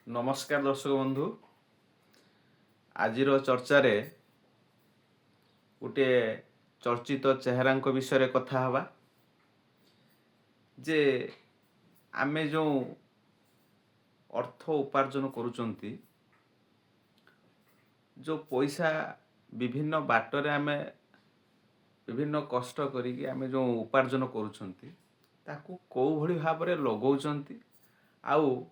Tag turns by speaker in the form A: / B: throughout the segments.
A: नमस्कार दर्शक बंधु आज चर्चा गोटे चर्चित चेहरा विषय कथा हवा जे आमे जो अर्थ उपार्जन करुचंती जो पैसा विभिन्न बाटरे आमे विभिन्न कष्ट करिकी आमे जो उपार्जन करुचंती ताकू को भली भाबरे लगौचंती आउ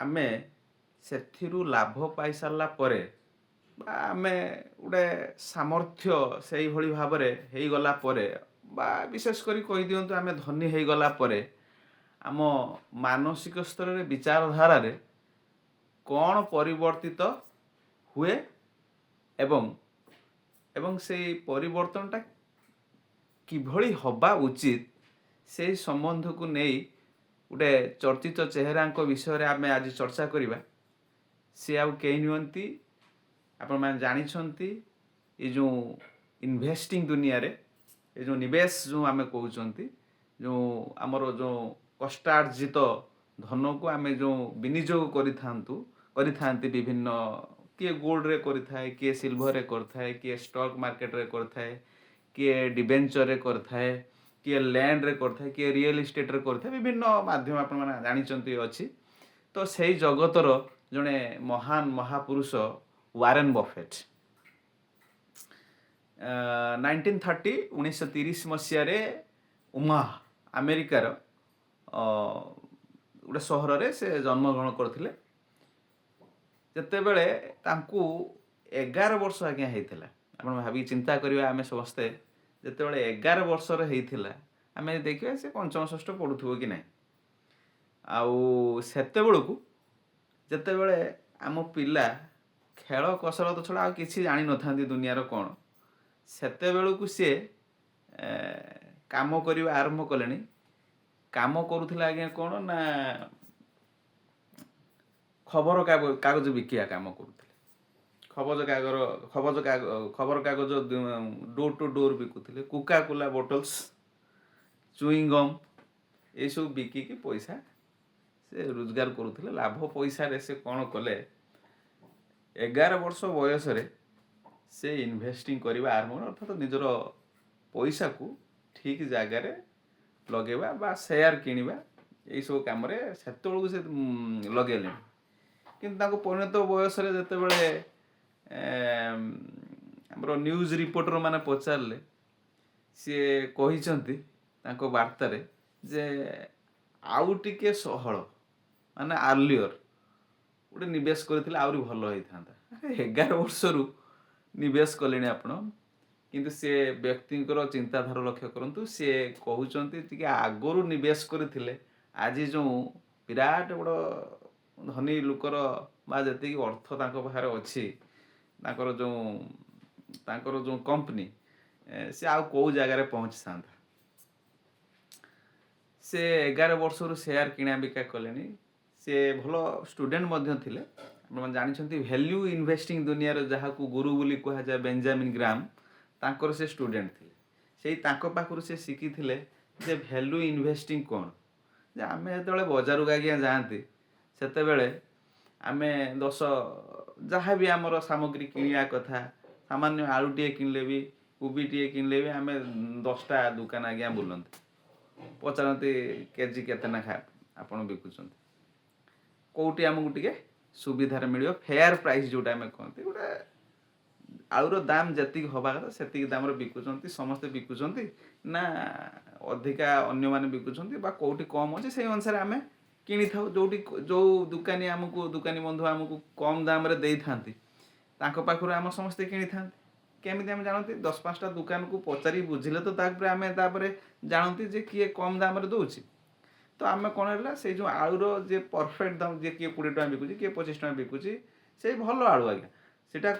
A: आमे सेथिरु लाभ पाई सारला परे बा आमे गोटे सामर्थ्य से भली भाबरे हेई गला परे बा विशेष करी कहि दियंतु आमे धनी हेई गला परे आम मानसिक स्तर रे विचारधारा रे कौन परिवर्तित हुए एवं एवं से परिवर्तनटा किभली हवा उचित से संबंध को नहीं गोटे चर्चित चेहरा विषय आम आज चर्चा करवा सी आउ कई नुहति आपण मैंने जानी ये जो इन्वेस्टिंग दुनिया रे ये जो निवेश जो आम कहते जो आमर जो कष्टार्जित धन को आम जो विनियोग करि विभिन्न किए गोल्ड रे करिथाए किए सिल्वर रे करथाए किए स्टॉक मार्केट रे करथाए किए डिबेंचर रे करथाए किए लैंड रे करथाए किए रियल इस्टेट रे करथाए विभिन्न माध्यम आपण माने जानिचंती अछि। तो सेही जगतर जने महान महापुरुष वारेन बफेट 1930 मसीह उमा अमेरिकार गोटे सहर रे से जन्मग्रहण करथिले। जेतेबेले तांकू 11 वर्ष आज्ञा होता आप भावी चिंता करिया आमे समस्ते जेतेबेले 11 वर्ष रे हेइथिला आमे देखिया से पंचम षष्ठ पढुथुबो कि नै आउ सेते बेलकू जेतेबेले आम पिला खेल कसरत छड़ा आ किछि जानि नथांती दुनियार कोन सेते बेलकू से काम करिवा आरंभ कलेनी। काम करूथिला आज्ञा कोन ना खबर कागज बिकिया काम करूथिले। खबर कागज डोर टू डोर बिकुथिले। Coca Cola bottles chewing gum ये सब बिकिकी पैसा से रोजगार करुथिले। लाभ पैसा रे से कौन कले 11 वर्ष बयस रे से इन्वेस्टिंग करवा आरंभ अर्थात निजर पैसा को ठीक जगार लगेवा बा शेयर किनिबा ये सब काम रे सेतबेलू से लगेले। किंतु परिणत बयस जितेबले आमर न्यूज रिपोर्टर माने पचारे सी कही वार्तार जे आउ टिके सहल माने आर्लियर गोटे निवेश करथिले आउरी भल होता 11 वर्ष निवेश कले आपण किंतु से व्यक्ति चिंताधारा लक्ष्य करंतु सी कहते आगु निवेश करथिले आज जो विराट बड़ धनी लुकर बा जति अर्थ तांको पाखरे अछि तांकर जो कंपनी से आउ को जगार पहुँची था से 11 वर्ष शेयर किणा बिका कले। से भल स्टूडेंट मध्य थिले आप जानी वैल्यू इन्वेस्टिंग दुनिया जहाँ को गुरु बोली कह जाए बेंजामिन ग्राम तांकर से स्टूडेंट थिले से तांको पाखरु से शिखी थिले जे वैल्यू इन्वेस्टिंग कौन जे आमे जेतबेले बजार को आज्ञा जाती सेतेबेले आमे 10 जहाँ भी आमर सामग्री किनिया कथा सामान्य आलुटे किनले भी कोबीटे किनले भी आमे 10टा दुकान आज्ञा बुलंती पचारती केजी केते ना खा आपण बिकुचंती कोउटी आमको टिके सुविधार मिलियो फेयर प्राइस जोटा आमे कहते गोटे आलुर दाम जति हवा कथा सेति दाम बिकुचंती समस्ते बिकुचंती ना अधिका अन्य माने बिकुचंती बा कोउटी कम अछि से अनुसार आमे किनी थाउ जोटी जो दुकानी आमको दुकानी बंधु आमको कम दाम रे देई थांती तांको पाखरु आम समस्ते किनी थांती केमिति आम जानती 10-5टा दुकान को पचारि बुझिले तो तापरे आमे तापरे जानती जे किए कम दाम रे दोछि। तो आमे कोन हला से जो आलुर जे परफेक्ट दाम जे किए 20 टका बिकुछि किए 25 टका बिकुछि से भलो आलु आज्ञा सेटा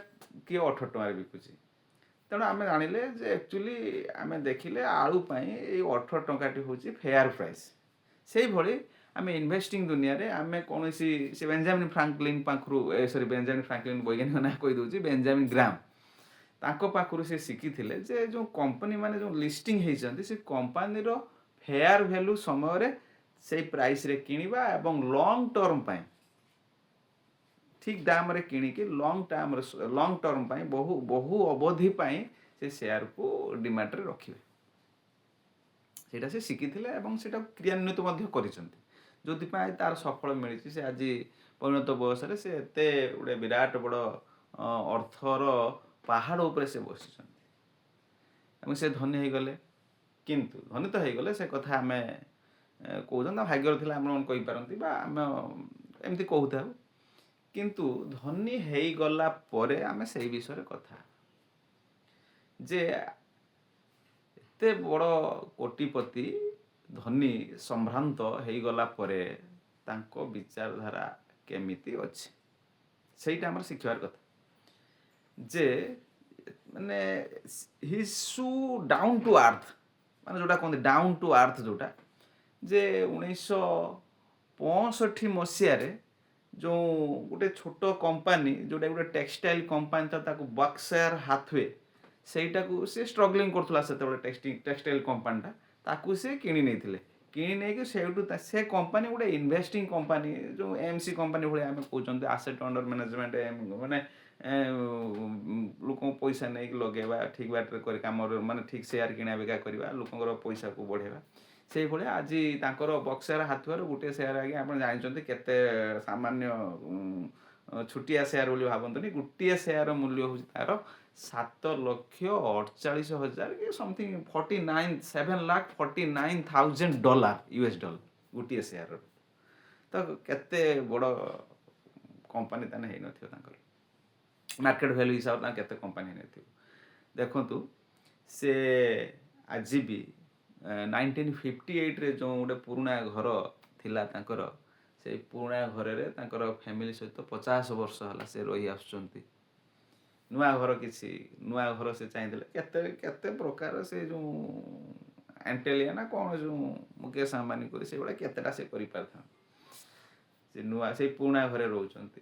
A: किए 18 टका बिकुछि। तेणु आमे जानिले जे एक्चुअली आमे देखिले आलु पई ए 18 टकाटी होछि फेयर प्राइस। सेही भली आमे इन्वेस्टिंग दुनिया रे आमे कोनोसी से बेंजामिन फ्रैंकलिन पाखरु सॉरी बेंजामिन फ्रैंकलिन वैज्ञानिक ना कहि दोछि बेंजामिन ग्राम तांको पाखरु से शिखी थिले जे जो कंपनी माने जो लिस्टिंग हेइचंती से कंपनी रो फेयर वैल्यू समय रे से प्राइस रे किनिबा एवं लॉन्ग टर्म पई ଠିକ୍ ଦାମରେ କିଣିକି ଲଙ୍ଗ ଟର୍ମ ପାଇଁ ବହୁ ଅବଧି ପାଇଁ ସେ ସେୟାରକୁ ଡିମାଟରେ ରଖିବେ। ସେଇଟା ସେ ଶିଖିଥିଲେ ଏବଂ ସେଇଟା କ୍ରିୟାନ୍ୱିତ ମଧ୍ୟ କରିଛନ୍ତି, ଯେଉଁଥିପାଇଁ ତାର ସଫଳ ମିଳିଛି। ସେ ଆଜି ପରିଣତ ବୟସରେ ସେ ଏତେ ଗୋଟେ ବିରାଟ ବଡ଼ ଅର୍ଥର ପାହାଡ଼ ଉପରେ ସେ ବସିଛନ୍ତି ଏବଂ ସେ ଧନୀ ହେଇଗଲେ। କିନ୍ତୁ ଧନୀ ତ ହେଇଗଲେ, ସେ କଥା ଆମେ କହୁଛନ୍ତି ଭାଗ୍ୟର ଥିଲା ଆମେ କହିପାରନ୍ତି ବା ଆମେ ଏମିତି କହୁଥାଉ। କିନ୍ତୁ ଧନୀ ହେଇଗଲା ପରେ ଆମେ ସେଇ ବିଷୟରେ କଥା, ଯେ ଏତେ ବଡ଼ କୋଟିପତି ଧନୀ ସମ୍ଭ୍ରାନ୍ତ ହେଇଗଲା ପରେ ତାଙ୍କ ବିଚାରଧାରା କେମିତି ଅଛି, ସେଇଟା ଆମର ଶିଖିବାର କଥା। ଯେ ମାନେ ହି ସୁ ଡାଉନ୍ ଟୁ ଆର୍ଥ, ମାନେ ଯେଉଁଟା କହନ୍ତି ଡାଉନ୍ ଟୁ ଆର୍ଥ, ଯେଉଁଟା ଯେ 1965 ମସିହାରେ ଯେଉଁ ଗୋଟେ ଛୋଟ କମ୍ପାନୀ, ଯେଉଁଟା ଗୋଟେ ଟେକ୍ସଟାଇଲ କମ୍ପାନୀ ଥିଲା, ତାକୁ ବକ୍ସର ହାଥୱେ, ସେଇଟାକୁ ସେ ଷ୍ଟ୍ରଗଲିଂ କରୁଥିଲା ସେତେବେଳେ ଟେକ୍ସଟାଇଲ କମ୍ପାନୀଟା, ତାକୁ ସେ କିଣି ନେଇଥିଲେ। କିଣି ନେଇକି ସେଇଠୁ ସେ କମ୍ପାନୀ ଗୋଟେ ଇନଭେଷ୍ଟିଂ କମ୍ପାନୀ, ଯେଉଁ ଏମ୍ସି କମ୍ପାନୀ ଭଳିଆ ଆମେ କହୁଛନ୍ତି, ଆସେଟ୍ ଅଣ୍ଡର ମ୍ୟାନେଜମେଣ୍ଟ, ମାନେ ଲୋକଙ୍କ ପଇସା ନେଇକି ଲଗେଇବା, ଠିକ୍ ବାଟରେ କରି କାମରେ, ମାନେ ଠିକ୍ ସେୟାର କିଣା ବିକା କରିବା, ଲୋକଙ୍କର ପଇସାକୁ ବଢ଼େଇବା। ସେଇଭଳିଆ ଆଜି ତାଙ୍କର ବକ୍ସର ହାଥୱେର ଗୋଟେ ସେୟାର, ଆଜ୍ଞା ଆପଣ ଜାଣିଛନ୍ତି କେତେ ସାମାନ୍ୟ ଛୋଟିଆ ସେୟାର ବୋଲି ଭାବନ୍ତୁନି, ଗୋଟିଏ ସେୟାର ମୂଲ୍ୟ ହେଉଛି ତାର $7,48,000 କି ସମଥିଙ୍ଗ $7,49,000 US ଡଲାର ଗୋଟିଏ ସେୟାର। ତ କେତେ ବଡ଼ କମ୍ପାନୀ ତାହେଲେ ହେଇନଥିବ, ତାଙ୍କର ମାର୍କେଟ ଭ୍ୟାଲ୍ୟୁ ହିସାବରେ ତାଙ୍କ କେତେ କମ୍ପାନୀ ହେଇନଥିବ। ଦେଖନ୍ତୁ ସେ ଆଜି ବି 1958ରେ ଯେଉଁ ଗୋଟେ ପୁରୁଣା ଘର ଥିଲା ତାଙ୍କର, ସେଇ ପୁରୁଣା ଘରରେ ତାଙ୍କର ଫ୍ୟାମିଲି ସହିତ 50 ବର୍ଷ ହେଲା ସେ ରହି ଆସୁଛନ୍ତି। ନୂଆ ଘର ସେ ଚାହିଁଥିଲେ, କେତେ ପ୍ରକାର ସେ ଯେଉଁ ଆଣ୍ଟେଲିଆ ନା କ'ଣ, ଯେଉଁ ମୁକେଶ ଆମ୍ବାନୀ କରି ସେଇଭଳିଆ କେତେଟା ସେ କରିପାରିଥାନ୍ତି। ସେ ସେଇ ପୁରୁଣା ଘରେ ରହୁଛନ୍ତି,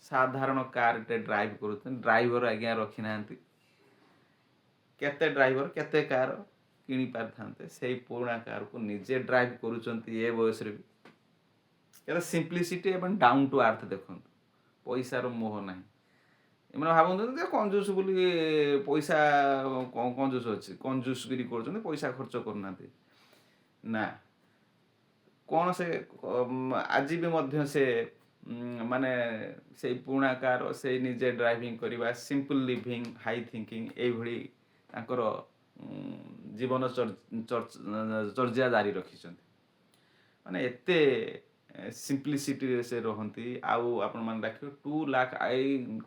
A: ସାଧାରଣ କାରଟେ ଡ୍ରାଇଭ୍ କରୁଛନ୍ତି, ଡ୍ରାଇଭର ଆଜ୍ଞା ରଖିନାହାନ୍ତି। କେତେ ଡ୍ରାଇଭର କେତେ କାର କିଣି ପାରିଥାନ୍ତେ, ସେଇ ପୁରୁଣା କାରକୁ ନିଜେ ଡ୍ରାଇଭ୍ କରୁଛନ୍ତି ଏ ବୟସରେ ବି। କେତେ ସିମ୍ପ୍ଲିସିଟି ଏବଂ ଡାଉନ୍ ଟୁ ଆର୍ଥ ଦେଖନ୍ତୁ, ପଇସାର ମୋହ ନାହିଁ। ଏମାନେ ଭାବନ୍ତି ଯେ କଞ୍ଜୁସ ବୋଲି, ପଇସା କଞ୍ଜୁସ ଅଛି, କଞ୍ଜୁସଗିରି କରୁଛନ୍ତି, ପଇସା ଖର୍ଚ୍ଚ କରୁନାହାନ୍ତି। ନା, କ'ଣ ସେ ଆଜି ବି ମଧ୍ୟ ସେ ମାନେ ସେଇ ପୁରୁଣା କାର, ସେଇ ନିଜେ ଡ୍ରାଇଭିଂ କରିବା, ସିମ୍ପଲ୍ ଲିଭିଂ, ହାଇ ଥିଙ୍କିଂ, ଏଇଭଳି ତାଙ୍କର ଜୀବନ ଚର୍ଯ୍ୟା ଜାରି ରଖିଛନ୍ତି। ମାନେ ଏତେ ସିମ୍ପ୍ଲିସିଟିରେ ସେ ରହନ୍ତି। ଆଉ ଆପଣମାନେ ଦେଖିବେ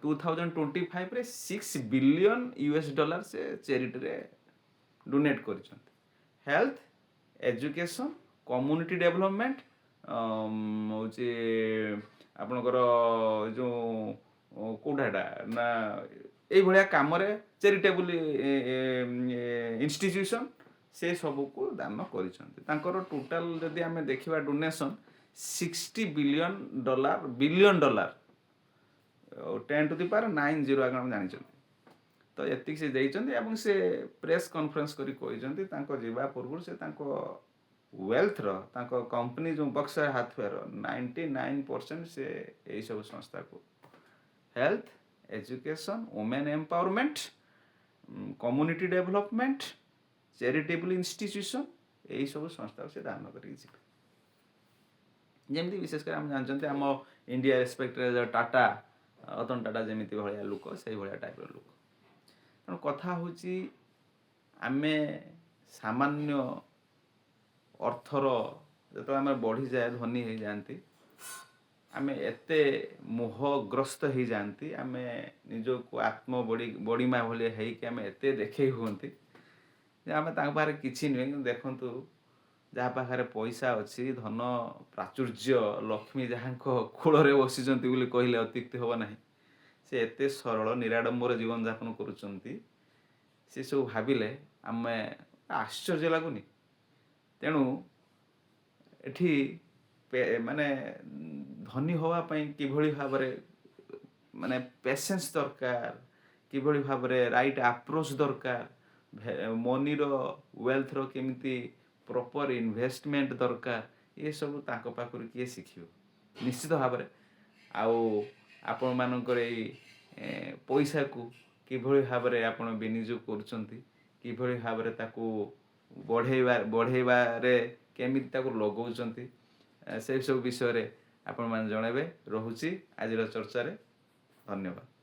A: 2025ରେ $6 ବିଲିୟନ ସେ ଚେରିଟିରେ ଡୋନେଟ୍ କରିଛନ୍ତି। ହେଲ୍ଥ, ଏଜୁକେସନ୍, କମ୍ୟୁନିଟି ଡେଭଲପମେଣ୍ଟ, ହେଉଛି ଆପଣଙ୍କର ଯେଉଁ କେଉଁଟା ଏଇଟା ନା, ଏଇଭଳିଆ କାମରେ ଚେରିଟେବୁଲ ଇନଷ୍ଟିଚ୍ୟୁସନ୍ ସେ ସବୁକୁ ଦାନ କରିଛନ୍ତି। ତାଙ୍କର ଟୋଟାଲ ଯଦି ଆମେ ଦେଖିବା ଡୋନେସନ୍ $60 ବିଲିୟନ, 10⁻90 ଆପଣ ଜାଣିଛନ୍ତି। ତ ଏତିକି ସେ ଦେଇଛନ୍ତି ଏବଂ ସେ ପ୍ରେସ୍ କନଫରେନ୍ସ କରି କହିଛନ୍ତି ତାଙ୍କ ଯିବା ପୂର୍ବରୁ ସେ ତାଙ୍କ ୱେଲ୍ଥର, ତାଙ୍କ କମ୍ପାନୀ ଯେଉଁ ବକ୍ସର ହାଥୱେର 99% ସେ ଏଇସବୁ ସଂସ୍ଥାକୁ health, education, women empowerment, community development, charitable institution, ଏଇସବୁ ସଂସ୍ଥାକୁ ସେ ଦାନ କରିକି ଯିବେ। ଯେମିତି ବିଶେଷ କରି ଆମେ ଜାଣିଛନ୍ତି ଆମ ଇଣ୍ଡିଆ ରେସ୍ପେକ୍ଟରେ ଟାଟା, ରତନ ଟାଟା ଯେମିତି ଭଳିଆ ଲୋକ, ସେଇଭଳିଆ ଟାଇପ୍ର ଲୋକ। ତେଣୁ କଥା ହେଉଛି ଆମେ ସାମାନ୍ୟ ଅର୍ଥର ଯେତେବେଳେ ଆମେ ବଢ଼ିଯାଏ, ଧନୀ ହେଇଯାଆନ୍ତି, ଆମେ ଏତେ ମୋହଗ୍ରସ୍ତ ହେଇଯାଆନ୍ତି, ଆମେ ନିଜକୁ ବଡ଼ିମା ଭଳିଆ ହେଇକି ଆମେ ଏତେ ଦେଖେଇ ହୁଅନ୍ତି ଯେ ଆମେ ତାଙ୍କ ପାଖରେ କିଛି ନୁହେଁ। କିନ୍ତୁ ଦେଖନ୍ତୁ, ଯାହା ପାଖରେ ପଇସା ଅଛି, ଧନ ପ୍ରାଚୁର୍ଯ୍ୟ, ଲକ୍ଷ୍ମୀ ଯାହାଙ୍କ କୋଳରେ ବସିଛନ୍ତି ବୋଲି କହିଲେ ଅତ୍ୟୁକ୍ତି ହେବ ନାହିଁ, ସେ ଏତେ ସରଳ ନିରାଡ଼ମ୍ବର ଜୀବନଯାପନ କରୁଛନ୍ତି, ସେସବୁ ଭାବିଲେ ଆମେ ଆଶ୍ଚର୍ଯ୍ୟ ଲାଗୁନି। ତେଣୁ ଏଠି ମାନେ ଧନୀ ହେବା ପାଇଁ କିଭଳି ଭାବରେ ମାନେ ପେସେନ୍ସ ଦରକାର, କିଭଳି ଭାବରେ ରାଇଟ୍ ଆପ୍ରୋଚ୍ ଦରକାର, ମନିର, ୱେଲ୍ଥର କେମିତି ପ୍ରପର ଇନଭେଷ୍ଟମେଣ୍ଟ ଦରକାର, ଏସବୁ ତାଙ୍କ ପାଖରୁ କିଏ ଶିଖିବ? ନିଶ୍ଚିତ ଭାବରେ। ଆଉ ଆପଣମାନଙ୍କର ଏଇ ପଇସାକୁ କିଭଳି ଭାବରେ ଆପଣ ବିନିଯୋଗ କରୁଛନ୍ତି, କିଭଳି ଭାବରେ ତାକୁ ବଢ଼େଇବାରେ କେମିତି ତାକୁ ଲଗାଉଛନ୍ତି, ସେସବୁ ବିଷୟରେ ଆପଣମାନେ ଜଣାଇବେ। ରହୁଛି ଆଜିର ଚର୍ଚ୍ଚାରେ। ଧନ୍ୟବାଦ।